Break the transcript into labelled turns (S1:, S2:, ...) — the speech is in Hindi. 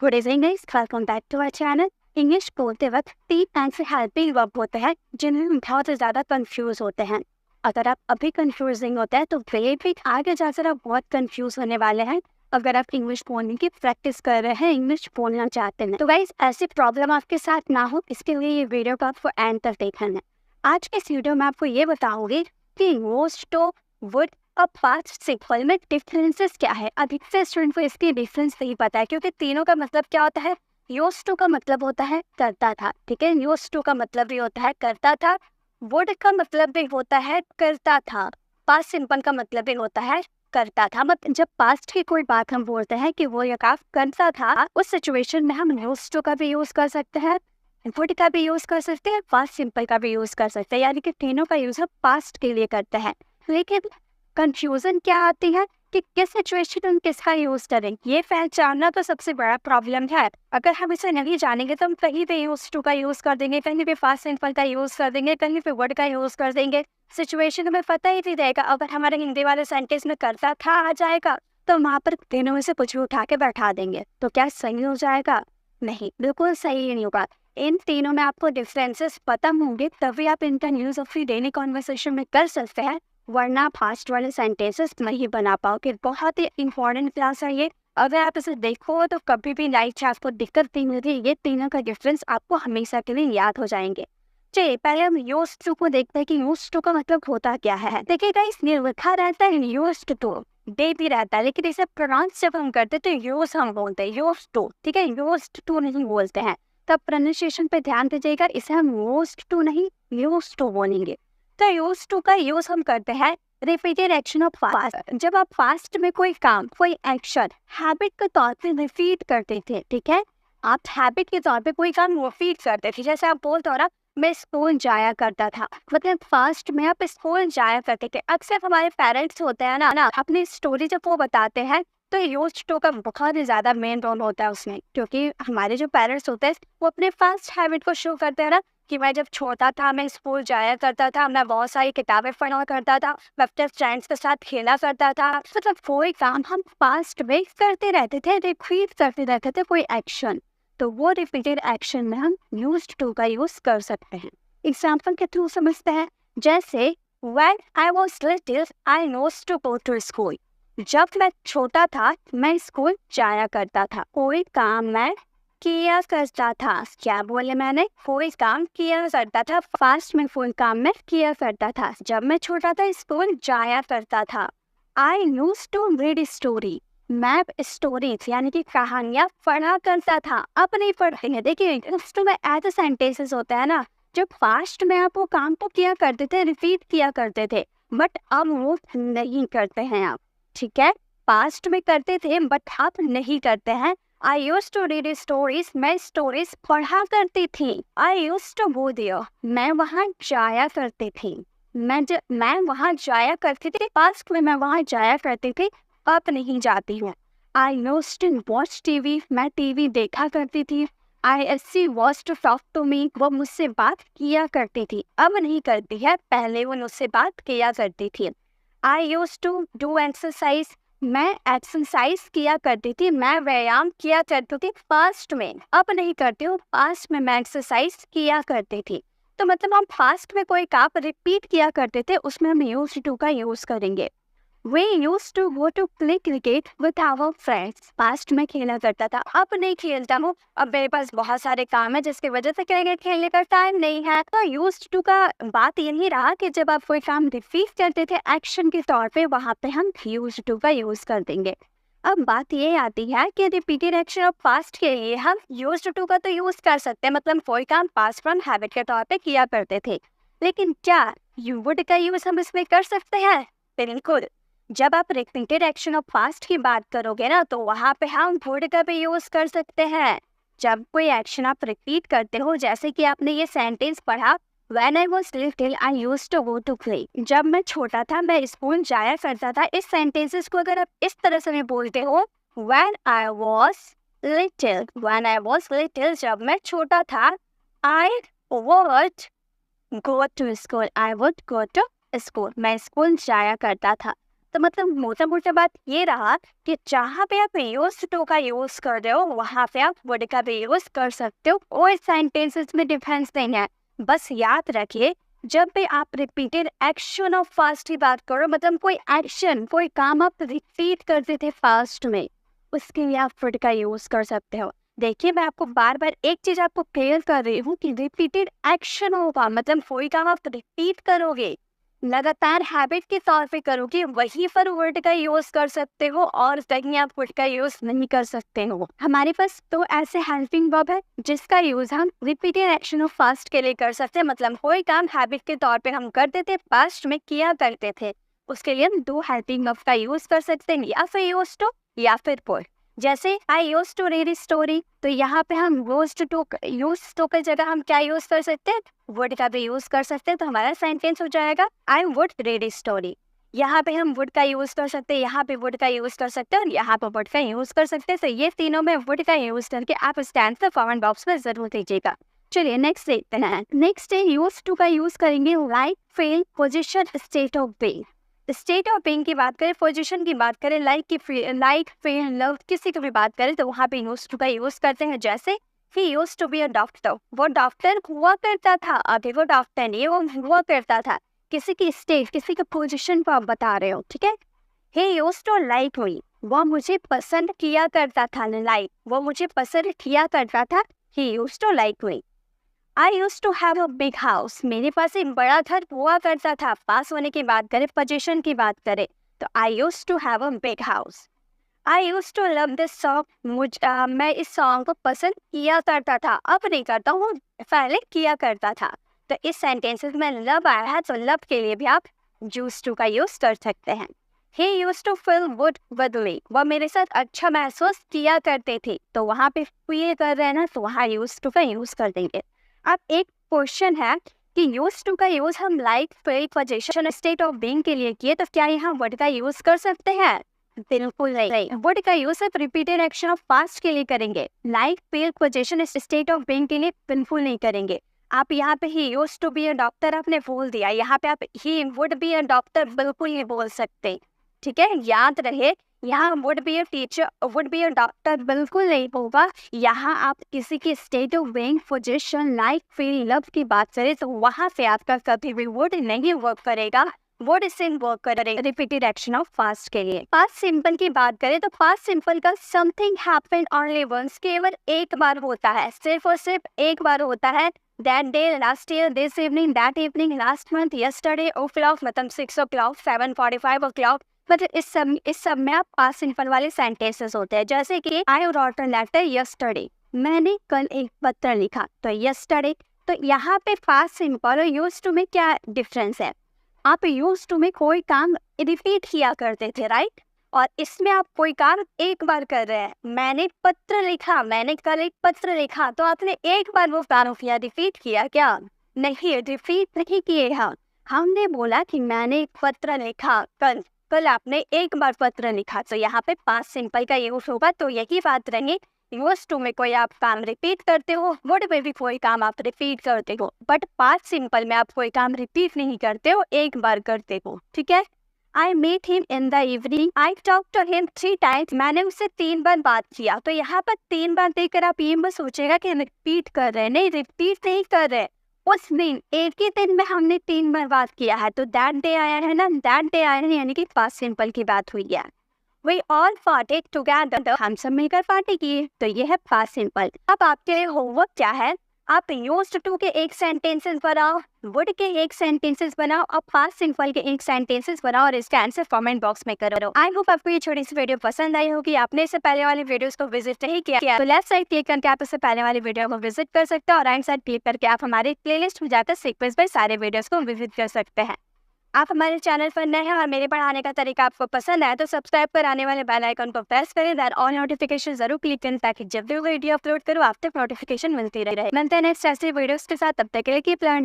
S1: Good evening guys, welcome back to our channel. English बोलते वक्त 3 ऐसे हेल्पिंग वर्ब होते हैं जिनमें हम बहुत ज़्यादा कंफ्यूज होते हैं। अगर आप अभी कंफ्यूजिंग होते हैं तो वेट भी आगे जाकर आप बहुत कंफ्यूज होने वाले हैं। अगर आप इंग्लिश बोलने की प्रैक्टिस कर रहे हैं, इंग्लिश बोलना चाहते हैं, तो गाइस ऐसी प्रॉब्लम आपके साथ ना हो इसके लिए ये वीडियो को आपको एंड तक देखना है। आज के इस वीडियो में आपको ये बताऊंगी कि यूज्ड टू, वुड और पास्ट सिंपल में डिफरेंसेस क्या है। अधिकतर स्टूडेंट को इसकी डिफरेंस नहीं पता है क्योंकि तीनों का मतलब क्या होता है। यूज्ड टू का मतलब होता है करता था, ठीक है। यूज्ड टू का मतलब भी होता है करता था। वुड का मतलब भी होता है करता था। पास्ट सिंपल का मतलब भी होता है करता था। मतलब जब पास्ट की कोई बात हम बोलते हैं कि वो ये काम करता था, उस सिचुएशन में हम यूज्ड टू का भी यूज कर सकते हैं, वुड का भी यूज कर सकते हैं, पास्ट सिंपल का भी यूज कर सकते हैं, यानी कि तीनों का यूज हम पास्ट के लिए करते हैं। लेकिन कंफ्यूजन क्या आती है कि किस सिचुएशन में किसका यूज करें, ये पहचानना तो सबसे बड़ा प्रॉब्लम है। अगर हम इसे नहीं जानेंगे तो हम कहीं पे यूज टू का यूज कर देंगे, कहीं पे पास्ट सिंपल का यूज कर देंगे, कहीं पे वर्ड का यूज कर देंगे। सिचुएशन हमें पता ही नहीं रहेगा। अगर हमारे हिंदी वाले सेंटेंस में करता था आ जाएगा तो वहां पर तीनों में से कुछ भी उठा के बैठा देंगे, तो क्या सही हो जाएगा? नहीं, बिल्कुल सही ही नहीं होगा। इन तीनों में आपको डिफरेंसेस पता होंगे तभी आप इनका यूज अपनी डेली कॉन्वर्सेशन में कर सकते हैं, वरना फास्ट वाले सेंटेंसेस नहीं बना पाओगे। बहुत ही इंपॉर्टेंट क्लास है ये। अगर आप इसे देखो तो कभी भी लाइफ से आपको दिक्कत नहीं मिलती। ये तीनों का डिफरेंस आपको हमेशा के लिए याद हो जाएंगे। चलिए पहले हम यूज्ड टू को देखते हैं कि यूज्ड टू का मतलब होता क्या है। देखिएगा, इसमें लिखा रहता है यूज्ड टू, डे भी रहता है, लेकिन इसे प्रोनाउंस जब हम करते हैं तो यूज हम बोलते हैं, यूज्ड टू, ठीक है। यूज्ड टू नहीं बोलते हैं। तब प्रोनाउंसिएशन पे ध्यान दीजिएगा, इसे हम यूज्ड टू नहीं यूज्ड टू बोलेंगे। तो यूज्ड टू का यूज हम करते हैं रिपीटेड एक्शन ऑफ पास्ट। जब आप पास्ट में कोई काम, कोई एक्शन हैबिट के तौर पे रिपीट करते थे, ठीक है, आप हैबिट के तौर पे कोई काम रिपीट करते थे। जैसे आप बोलते हो ना, मैं स्कूल जाया करता था, मतलब पास्ट में आप स्कूल जाया करते थे। अक्सर हमारे पेरेंट्स होते हैं ना अपनी स्टोरी जब वो बताते हैं तो यूज्ड टू का बहुत ही ज्यादा मेन रोल होता है उसमें, क्योंकि हमारे जो पेरेंट्स होते हैं वो अपने पास्ट हैबिट को शो करते हैं ना कि मैं जब छोटा था मैं स्कूल जाया करता था, मैं बहुत सारी किताबें पढ़ा करता था, मैं अपने फ्रेंड्स के साथ खेला करता था। मतलब कोई काम हम पास्ट में करते रहते थे, रिपीट करते रहते थे कोई एक्शन, तो वो रिपीटेड एक्शन में हम यूज्ड टू का यूज कर सकते हैं। एग्जाम्पल के थ्रू समझते हैं। जैसे When I was little, I used to go to school. जब मैं छोटा था मैं स्कूल जाया करता था। कोई काम मैं किया करता था। क्या बोले मैंने? कोई काम किया करता था। फास्ट में कोई काम मैं किया करता था। जब मैं छोटा था स्कूल जाया करता था। I used to read story. मैं स्टोरीज यानी कि कहानियां पढ़ा करता था। अब नहीं पढ़ते हैं। देखिए तो में ऐसे सेंटेंसेस होते हैं ना, जो फास्ट में आप वो काम तो किया करते थे, रिपीट किया करते थे, बट अब वो नहीं करते हैं आप, ठीक है। पास्ट में करते थे बट आप नहीं करते हैं। आई यूज टू रीड स्टोरीज, मैं स्टोरीज पढ़ा करती थी। आई यूज टू गो देयर, मैं वहाँ जाया करती थी। मैं वहाँ जाया करती थी, पास्ट में मैं वहाँ जाया करती थी, अब नहीं जाती हूँ। आई यूज टू वॉच टीवी, मैं टीवी देखा करती थी। ISC was to talk to me, वो मुझसे बात किया करती थी, अब नहीं करती है, पहले वो मुझसे बात किया करती थी। I used to do exercise, मैं एक्सरसाइज किया करती थी, मैं व्यायाम किया करती थी पास्ट में, अब नहीं करती हूँ, पास्ट में मैं एक्सरसाइज किया करती थी। तो मतलब हम पास्ट में कोई काम रिपीट किया करते थे, उसमें हम used to का यूज करेंगे। We used to go to play cricket with our friends. Past में खेला करता था, अब नहीं खेलता हूँ, अब मेरे पास बहुत सारे काम है जिसकी वजह से क्रिकेट खेलने का टाइम नहीं है। तो यूज्ड टू का बात यही रहा कि जब आप कोई काम रिपीट करते थे एक्शन के तौर पे, वहाँ पे हम यूज्ड टू का यूज कर देंगे। अब बात ये आती है कि रिपीटेड एक्शन ऑफ पास्ट के लिए हम यूज्ड टू का तो यूज कर सकते हैं, मतलब कोई काम पास्ट फ्रॉम हैबिट के तौर पे किया करते थे, लेकिन क्या वुड का यूज हम इसमें कर सकते हैं? बिल्कुल। जब आप रिपीटेड एक्शन ऑफ पास्ट की बात करोगे ना तो वहाँ पे हम वुड का भी यूज कर सकते हैं। जब कोई एक्शन आप रिपीट करते हो, जैसे कि आपने ये सेंटेंस पढ़ा, When I was little, I used to go to play. जब मैं छोटा था मैं स्कूल जाया करता था। इस सेंटेंसेस को अगर आप इस तरह से भी बोलते हो, When I was little, जब मैं छोटा था, I would go to school, मैं स्कूल जाया करता था। तो मतलब मोटा मोटा बात ये रहा कि जहाँ पे आप यूज्ड टू का यूज कर रहे हो वहाँ पे आप वुड का भी यूज कर सकते हो, और सेंटेंसेस में डिफरेंस नहीं है। बस याद रखिए, जब भी आप रिपीटेड एक्शन ऑफ फास्ट की बात करो, मतलब कोई एक्शन, कोई काम आप रिपीट करते थे फास्ट में, उसके लिए आप वुड का यूज कर सकते हो। देखिए, मैं आपको बार बार एक चीज आपको क्लियर कर रही हूँ कि रिपीटेड एक्शन होगा, मतलब कोई काम आप रिपीट करोगे, लगातार हैबिट के तौर पे करोगे, वहीं पर वर्ड का यूज कर सकते हो और कहीं आप वर्ड का यूज नहीं कर सकते हो। हमारे पास तो ऐसे हेल्पिंग वर्ब है जिसका यूज हम रिपीटेड एक्शन ऑफ फास्ट के लिए कर सकते हैं, मतलब कोई काम हैबिट के तौर पे हम करते थे, पास्ट में किया करते थे, उसके लिए हम दो हेल्पिंग वर्ब का यूज कर सकते हैं, या फिर यूज टू या फिर पुट। जैसे आई यूज टू रीड स्टोरी, तो यहाँ पे हम यूज टू की जगह हम क्या यूज कर सकते हैं, वुड का भी यूज कर सकते हैं, तो हमारा सेंटेंस हो जाएगा आई वुड रीड स्टोरी। यहाँ पे हम वुड का यूज कर सकते हैं, यहाँ पे वुड का यूज कर सकते हैं, और यहाँ पे वुड का यूज कर सकते हैं। तो ये तीनों में वुड का यूज करके आप स्टैंड पे कमेंट बॉक्स में जरूर दीजिएगा। चलिए नेक्स्ट देखते हैं। नेक्स्ट है यूज टू का यूज करेंगे like, feel, position, state of being. State of being की बात करें, पोजीशन की बात करें, लाइक फील, लव, किसी की भी बात करें तो वहाँ पे यूज टू का यूज करते हैं। जैसे he use to be a doctor, वो डॉक्टर हुआ करता था, अभी वो डॉक्टर नहीं, वो हुआ करता था। किसी की स्टेट, किसी के पोजीशन को आप बता रहे हो, ठीक है। ही यूज टू लाइक मी, वो मुझे पसंद किया करता था, लाइक वो मुझे पसंद किया करता था, he use to like me. I use to have a big house, मेरे पास एक बड़ा घर हुआ करता था। पास होने की बात करें, पोजीशन की बात करें, तो I use to have a big house. I use to love this song, मैं इस सॉन्ग को पसंद किया करता था, अब नहीं करता हूँ, पहले किया करता था। तो इस सेंटेंसेस में लव आया है, तो लव के लिए भी आप यूज टू का यूज कर सकते हैं। He use to feel good with me, वह मेरे साथ अच्छा महसूस किया करते थे, तो वहाँ पे फील कर रहे हैं ना, तो वहाँ यूज टू का यूज कर देंगे। अब एक क्वेश्चन है कि यूज टू का यूज हम like, feel, position, state of being के लिए किए, तो क्या यहाँ वर्ड का यूज कर सकते हैं? बिल्कुल नहीं। वर्ड का यूज सिर्फ रिपीटेड एक्शन ऑफ पास्ट के लिए करेंगे, like, feel, position, state of being के लिए बिल्कुल नहीं करेंगे। आप यहाँ पे he use to be a doctor आपने बोल दिया, यहाँ पे आप he would be a doctor बिल्कुल नहीं बोल सकते, ठीक है। याद रहे, यहाँ would be a teacher, would be a doctor बिल्कुल नहीं होगा। यहाँ आप किसी की state of being, position, like, feel, love की बात करें तो वहाँ से आपका कभी भी वुड नहीं वर्क करेगा, वर्ड सिम वर्क करेगा रिपीटेड एक्शन ऑफ पास्ट के लिए। पास्ट सिंपल की बात करें तो पास्ट सिंपल का समथिंग हैपेंड ओनली वंस, केवल एक बार होता है, सिर्फ और सिर्फ एक बार होता है। That day, last year, this evening, that evening, last month, yesterday, o'clock, मतलब 6 o'clock, 7:45 o'clock, मतलब इस सब में आप पास्ट सिंपल वाले सेंटेंसेस होते हैं। जैसे कि आई रॉट अ लेटर यस्टरडे, मैंने कल एक पत्र लिखा, तो यस्टरडे। तो यहाँ पे पास्ट सिंपल और यूज टू में क्या डिफरेंस है? आप यूज टू में कोई काम रिपीट किया करते थे, राइट, और इसमें आप कोई काम एक बार कर रहे हैं। मैंने पत्र लिखा, मैंने कल एक पत्र लिखा, तो आपने एक बार वो काम किया, रिपीट किया क्या? नहीं, रिपीट नहीं किए। हमने बोला कि मैंने एक पत्र लिखा कल, कल आपने एक बार पत्र लिखा, तो यहाँ पे पास्ट सिंपल का यूज होगा। तो यही बात रहेंगी, यूज टू में कोई आप काम रिपीट करते हो, वर्ड में भी कोई काम आप रिपीट करते हो, बट पास्ट सिंपल में आप कोई काम रिपीट नहीं करते हो, एक बार करते हो, ठीक है। I met him in the evening, I talk to him 3 times, मैंने उससे 3 बार बात किया। तो यहाँ पर 3 बार देखकर आप ये मत सोचेगा कि रिपीट कर रहे हैं, नहीं, रिपीट नहीं कर रहे। उस दिन, एक ही दिन में हमने 3 बार बात किया है, तो दैट डे आया है ना, दैट डे आया है, यानी कि पास्ट सिंपल की बात हुई है। We all partied together, हम सब मिलकर पार्टी किए, तो ये है पास्ट सिंपल। अब आपके लिए होमवर्क क्या है, आप यूज्ड टू के एक सेंटेंसेस बनाओ, वुड के एक सेंटेंसेस बनाओ, और पास्ट सिंपल के एक सेंटेंसेस बनाओ, और इसका आंसर कमेंट बॉक्स में करो। आई होप आपको ये छोटी सी वीडियो पसंद आई होगी। आपने इससे पहले वाले वीडियोस को विजिट नहीं किया तो लेफ्ट साइड क्लिक करके आप इससे पहले वाली वीडियो को विजिट कर सकते हो, और राइट साइड क्लिक करके आप हमारे प्लेलिस्ट में जाकर सीक्वेंस बाय सारे वीडियोस को विजिट कर सकते हैं। आप हमारे चैनल पर नए हैं और मेरे पढ़ाने का तरीका आपको पसंद आए तो सब्सक्राइब कर आने वाले बेल आइकन को प्रेस करें, दैट ऑल नोटिफिकेशन जरूर क्लिक करें, ताकि जब भी वीडियो अपलोड करूँ आप तक नोटिफिकेशन मिलती रहे। मिलते हैं नेक्स्ट ऐसे वीडियोस के साथ, तब तक के लिए कीप लर्निंग।